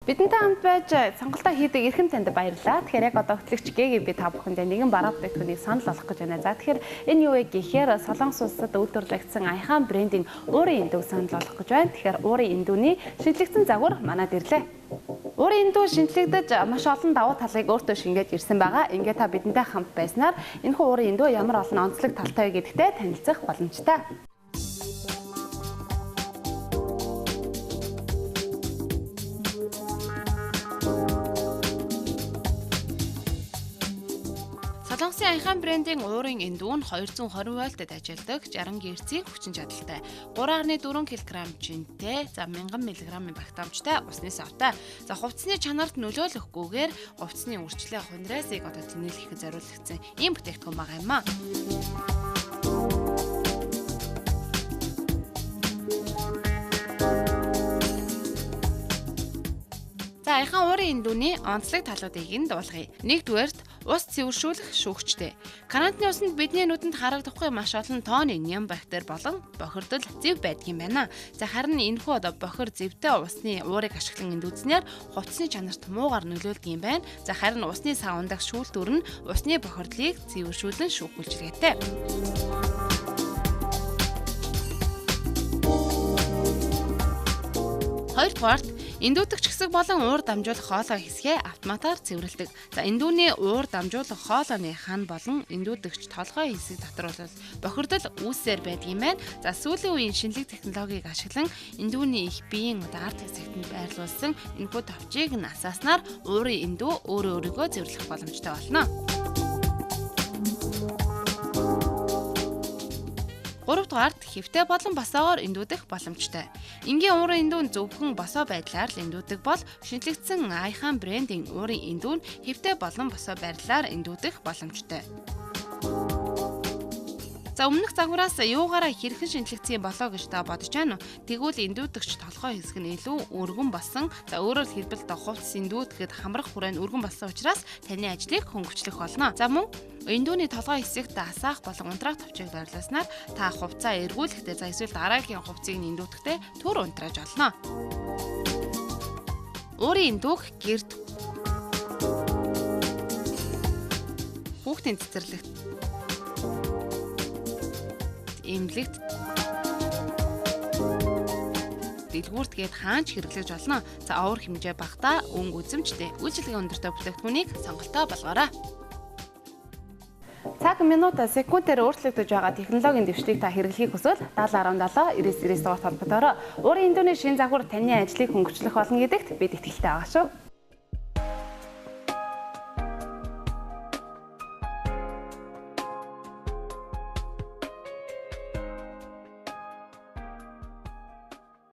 Бидэнтэй хамт байж сонголтоо хийдэг эрхэм танд баярлалаа. Тэгэхээр яг одоо хөтлөгч Гэгийн би та бүхэндээ нэгэн бараа бүтээгдэхүүнийг санал болгох гэж байна. За тэгэхээр энэ юу вэ гэхээр Солонгос улсад үйлдвэрлэгдсэн Аяхан брендийн уурын индүүг санал болгох гэж байна. Тэгэхээр уурын индүүний шинжлэгдсэн загвар манад ирлээ. Уурын индүү шинжлэгдэж маш олон давуу талыг өөртөө шингээж ирсэн байгаа. Ингээд та бидэнтэй хамт байснаар энэхүү уурын индүү ямар олон онцлог талтай вэ гэдэгтээ танилцах боломжтой. Солонгосын Аяхан брендийн уурын индүү нь 220 вольтод ажилладаг 60 Гц-ийн хүчин чадалтай, 3.4 кг жинтэй, 1000 мг багтаамжтай усны савтай. За хувцсны чанарт нөлөөлөхгүйгээр хувцсны үрчлээ хундрайсыг одоо тэнэлэхэд зориулагдсан ийм бүтээгдэхүүн байгаа юм аа. За Аяхан уурын индүүний онцлог талуудыг нь дуулгая. Нэгдүгээрт ус цэвэршүүлэх шүүгчтэй. Карантины усанд бидний нүдэнд харагдахгүй маш олон тооны ням бактери болон бохирдол зэв байдаг юм байна. За харин энэхүү одоо бохир зэвтэй усны уурыг ашиглан эндүүцснээр хувцсны чанарт муугар нөлөөлдөг юм байна. За харин усны сав ундах шүүлтүүр нь усны бохирдлыг цэвэршүүлэн шүүх үйлчилгээтэй. Хоёрдугаарт эндүүтгч хэсэг болон уур дамжуулах хоолой хэсгээ автоматар цэвэрлэдэг. За эндүүний уур дамжуулах хоолойны хан болон эндүүдгч толгой хэсэг дотор бол бохирдол үүсээр байдаг юм байна. За сүүлийн үеийн шинэлэг технологиг ашиглан эндүүний их биеийн ард хэсэгт нь байрлуулсан энэхүү товчийг насааснаар уурын эндүү өөрийгөө цэвэрлэх боломжтой болно. Гуравдугаарт хэвтэй болон босоогоор эндүүдэх боломжтой. Энгийн уурын эндүү нь зөвхөн босоо байдлаар л эндүүдэг бол шинжлэгдсэн Аяхан брендийн уурын эндүү нь хэвтэй болон босоо байдлаар эндүүдэх боломжтой. За өмнөх загвараас юугаараа хэрхэн шинжлэгдсэн болоо гэж та бодож байна уу? Тэгвэл эндүүдгч толгой хэсэг нь илүү өргөн болсон. За өөрөөр хэлбэл хувцс эндүүдэхэд хамрах хүрээнд өргөн болсон учраас таны ажлыг хөнгөвчлөх болно. За мөн эндүүний толгой хэсэгт асаах болон унтраах товчийг байрлуулснаар та хувцаа эргүүлэхдээ за эсвэл дараагийн хувцсыг эндүүдэхдээ түр унтрааж олно. Уурын эндүүг гэрд хүүхдийн цэцэрлэгт эмнэлэгт дэлгүүрт гээд хаанч хэрэглэж болно. За уур хэмжээ багтаа өнгө үзэмжтэй үйлчилгээ өндөртэй бүтээгдэхүүнийг сонголтоо болгоорой. Цаг минут секундээр өөрчлөгдөж байгаа технологийн дэвшлийг та хэрэглэхийг хүсвэл 7017 99 дугаар холбоотойроо уурын индүүний шинэ загвар таны ажлыг хөнгөвчлөх болно гэдэгт бид итгэлтэй байгаа шүү.